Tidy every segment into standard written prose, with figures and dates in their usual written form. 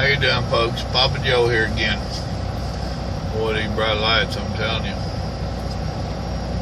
you doing, folks? Papa Joe here again. Boy, these bright lights, I'm telling you.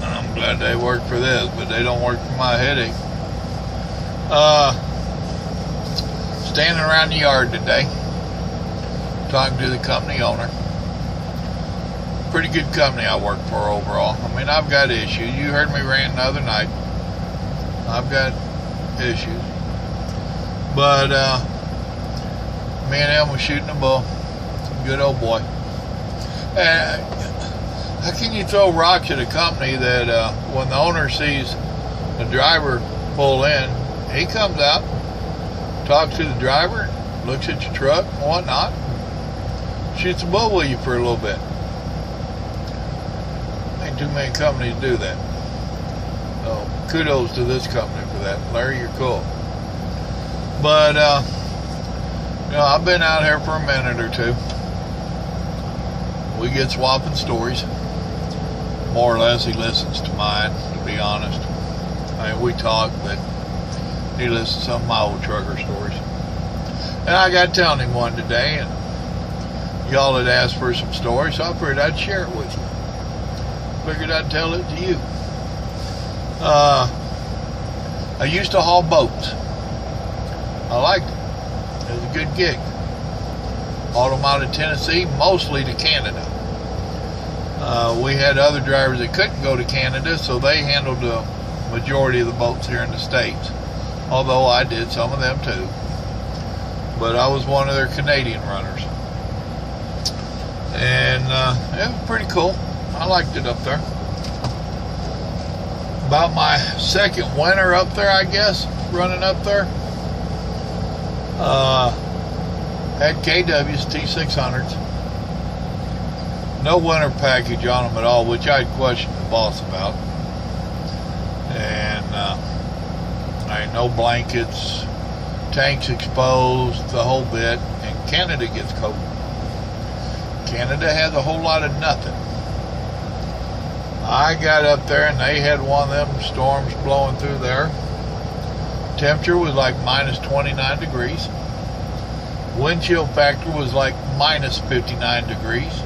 I'm glad they work for this, but they don't work for my headache. Standing around the yard today, talking to the company owner. Pretty good company I work for overall. I mean, I've got issues. You heard me rant the other night. I've got issues. But, me and him was shooting a bull. Good old boy. How can you throw rocks at a company that when the owner sees the driver pull in, he comes out, talks to the driver, looks at your truck and whatnot, shoots a bull with you for a little bit. Ain't too many companies do that. So kudos to this company for that. Larry, you're cool. But I've been out here for a minute or two. We get swapping stories. More or less, he listens to mine, to be honest. I mean, we talk, but he listens to some of my old trucker stories. And I got telling him one today, and y'all had asked for some stories, so I figured I'd share it with you. Figured I'd tell it to you. I used to haul boats. I liked it. It was a good gig. Hauled them out of Tennessee, mostly to Canada. We had other drivers that couldn't go to Canada, so they handled the majority of the boats here in the States. Although I did some of them too. But I was one of their Canadian runners. And it was pretty cool. I liked it up there. About my second winter up there, I guess, running up there. Had KWs, T600s. No winter package on them at all, which I'd questioned the boss about. And no blankets, tanks exposed, the whole bit. And Canada gets cold. Canada has a whole lot of nothing. I got up there and they had one of them storms blowing through there. Temperature was like minus 29 degrees. Wind chill factor was like minus 59 degrees.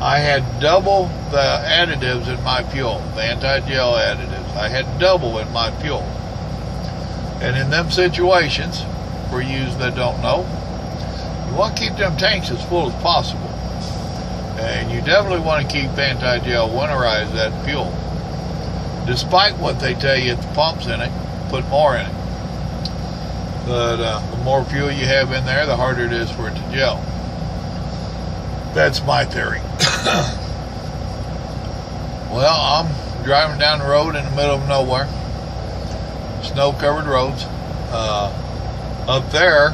I had double the additives in my fuel, the anti-gel additives. I had double in my fuel. And in them situations, for you that don't know, you want to keep them tanks as full as possible. And you definitely want to keep anti-gel winterized, that fuel. Despite what they tell you at the pumps in it, put more in it. But the more fuel you have in there, the harder it is for it to gel. That's my theory. Well, I'm driving down the road in the middle of nowhere. Snow-covered roads. Up there,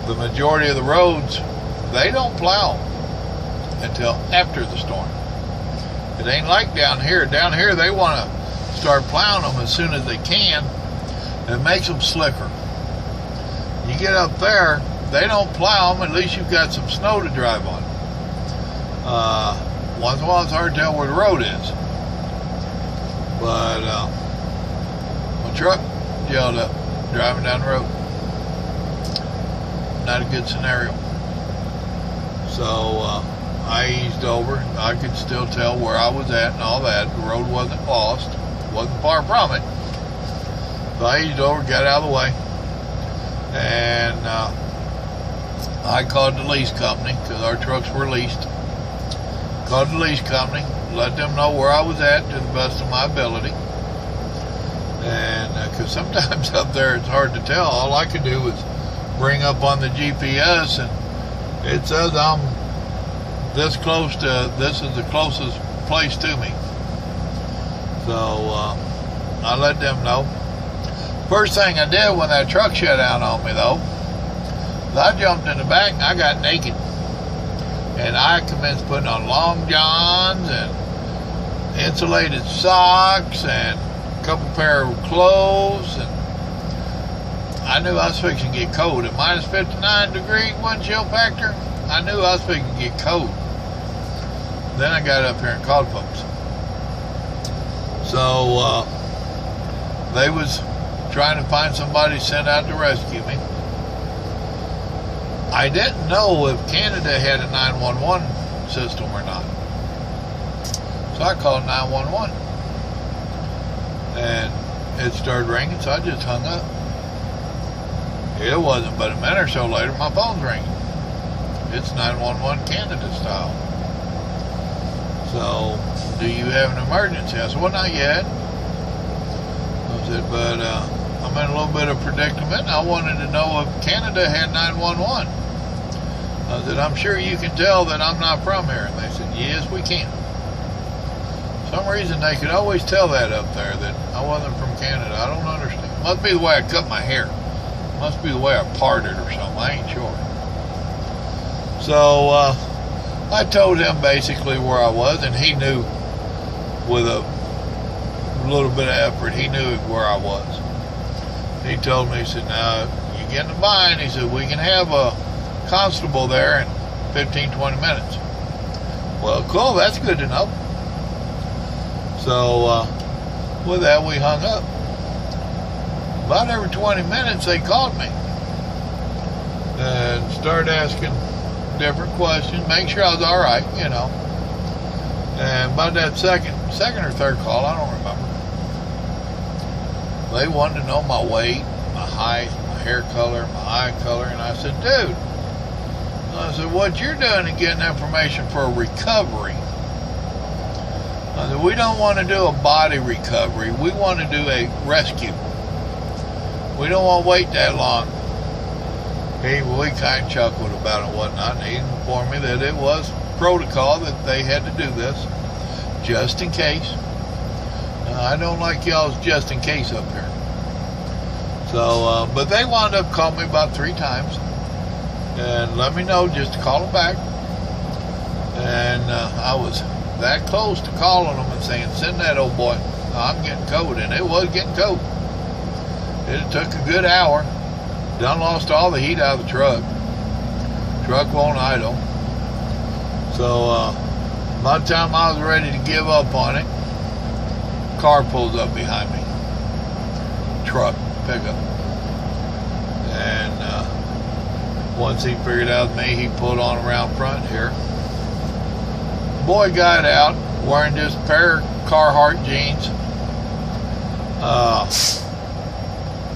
the majority of the roads, they don't plow until after the storm. It ain't like down here. Down here, they want to start plowing them as soon as they can. It makes them slicker. You get up there, they don't plow them. At least you've got some snow to drive on. Once in a while, it's hard to tell where the road is. But my truck gelled up driving down the road. Not a good scenario. So I eased over. I could still tell where I was at and all that. The road wasn't lost. Wasn't far from it. So I eased over, got out of the way. And I called the lease company because our trucks were leased. Called the lease company, let them know where I was at to the best of my ability. And because sometimes up there it's hard to tell. All I could do was bring up on the GPS and it says I'm this close to, this is the closest place to me. So I let them know. First thing I did when that truck shut down on me though, I jumped in the back and I got naked. And I commenced putting on long johns and insulated socks and a couple pair of clothes. And I knew I was fixing to get cold. At minus 59 degree wind chill factor, I knew I was fixing to get cold. Then I got up here and called folks. So they was trying to find somebody sent out to rescue me. I didn't know if Canada had a 911 system or not. So I called 911. And it started ringing, so I just hung up. It wasn't but a minute or so later, my phone's ringing. It's 911 Canada style. So, do you have an emergency? I said, well, not yet. I said, but I'm in a little bit of predicament. I wanted to know if Canada had 911. I said, I'm sure you can tell that I'm not from here. And they said, yes, we can. For some reason, they could always tell that up there, that I wasn't from Canada. I don't understand. Must be the way I cut my hair. Must be the way I parted or something. I ain't sure. So, I told him basically where I was, and he knew with a little bit of effort, he knew where I was. He told me, he said, now, you get in the bind, he said, we can have a constable there in 15-20 minutes. Well, cool, that's good to know. So, with that, we hung up. About every 20 minutes, they called me and started asking different questions, make sure I was all right, you know. And about that second or third call, I don't remember, they wanted to know my weight, my height, my hair color, my eye color, and I said, dude, I said, what you're doing is getting information for a recovery. I said, we don't want to do a body recovery. We want to do a rescue. We don't want to wait that long. We kind of chuckled about it and whatnot, and he informed me that it was protocol that they had to do this just in case. I don't like y'all's just in case up here. So, but they wound up calling me about 3 times and let me know just to call them back. And I was that close to calling them and saying, send that old boy. I'm getting cold, and it was getting cold. It took a good hour. Done lost all the heat out of the truck. Truck won't idle. So by the time I was ready to give up on it, car pulls up behind me. Truck, pickup. And once he figured out me, he pulled on around front here. Boy got out wearing just a pair of Carhartt jeans.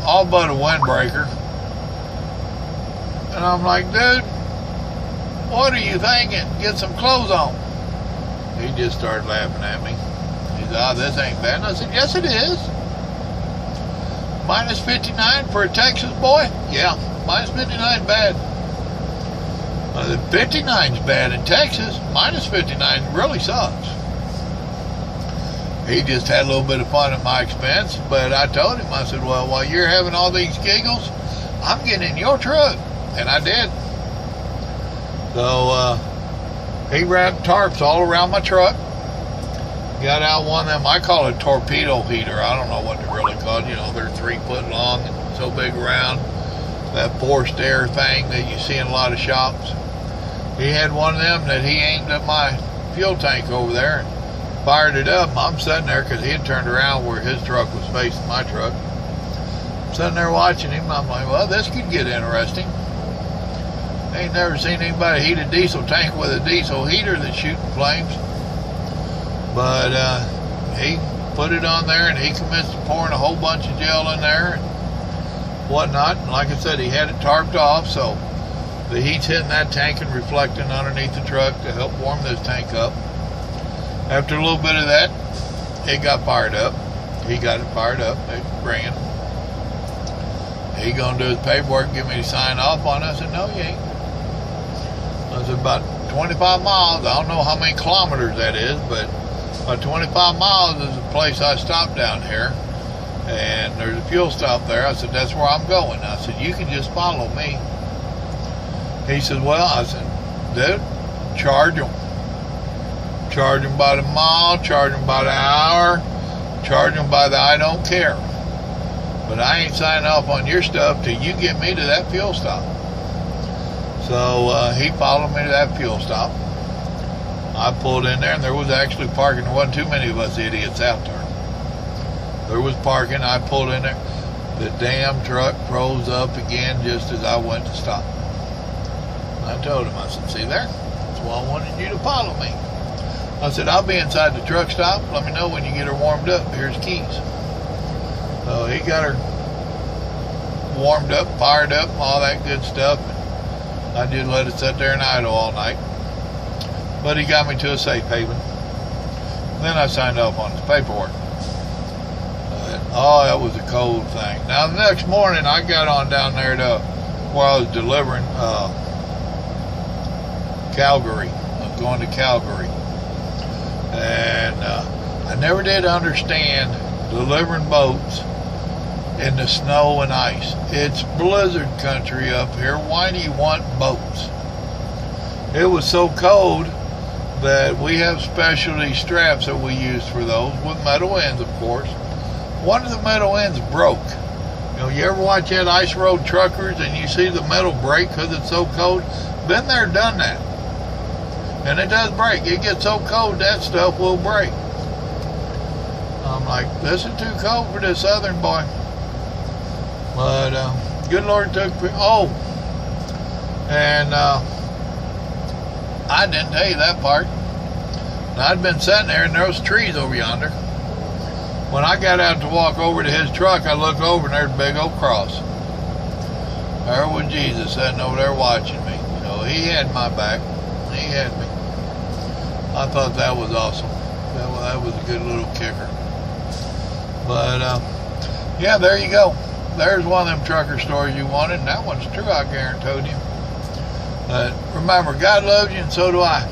All but a windbreaker. And I'm like, dude, what are you thinking? Get some clothes on. He just started laughing at me. He said, this ain't bad. And I said, yes, it is. Minus 59 for a Texas boy? Yeah, minus 59 is bad. I said, 59 is bad in Texas. Minus 59 really sucks. He just had a little bit of fun at my expense, but I told him, I said, well, while you're having all these giggles, I'm getting in your truck. And I did. So he wrapped tarps all around my truck. Got out one of them, I call it a torpedo heater. I don't know what they're really called. You know, they're 3 foot long and so big around. That forced air thing that you see in a lot of shops. He had one of them that he aimed at my fuel tank over there and fired it up. I'm sitting there because he had turned around where his truck was facing my truck. I'm sitting there watching him. I'm like, well, this could get interesting. Ain't never seen anybody heat a diesel tank with a diesel heater that's shooting flames. But he put it on there and he commenced pouring a whole bunch of gel in there and whatnot. And like I said, he had it tarped off, so the heat's hitting that tank and reflecting underneath the truck to help warm this tank up. After a little bit of that, it got fired up. He got it fired up. It ran. He gonna do his paperwork, get me to sign off on it. I said, no, you ain't. I said, about 25 miles. I don't know how many kilometers that is, but about 25 miles is the place I stopped down here. And there's a fuel stop there. I said, that's where I'm going. I said, you can just follow me. He said, well, I said, dude, charge them. Charge them by the mile, charge them by the hour, charge them by the I don't care. But I ain't signing off on your stuff till you get me to that fuel stop. So he followed me to that fuel stop. I pulled in there, and there was actually parking. There wasn't too many of us idiots out there. There was parking. I pulled in there. The damn truck froze up again just as I went to stop. I told him, I said, see there? That's why I wanted you to follow me. I said, I'll be inside the truck stop. Let me know when you get her warmed up. Here's keys. So he got her warmed up, fired up, all that good stuff. I did let it sit there and idle all night. But he got me to a safe haven. Then I signed off on his paperwork. Oh, that was a cold thing. Now, the next morning, I got on down there to where I was delivering Calgary. I was going to Calgary. And I never did understand delivering boats in the snow and ice. It's blizzard country up here. Why do you want boats? It was so cold that we have specialty straps that we use for those with metal ends, of course. One of the metal ends broke. You know, you ever watch that ice road truckers and you see the metal break because it's so cold? Been there, done that. And it does break. It gets so cold, that stuff will break. I'm like, this is too cold for this southern boy. But good Lord took... Oh, and I didn't tell you that part. I'd been sitting there and there was trees over yonder. When I got out to walk over to his truck, I looked over and there's a big old cross. There was Jesus sitting over there watching me. So he had my back. He had me. I thought that was awesome. That was a good little kicker. But, yeah, there you go. There's one of them trucker stories you wanted, and that one's true, I guarantee you. But remember, God loves you, and so do I.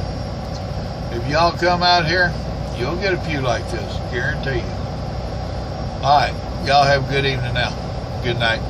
If y'all come out here, you'll get a few like this, guarantee you. All right, y'all have a good evening now. Good night.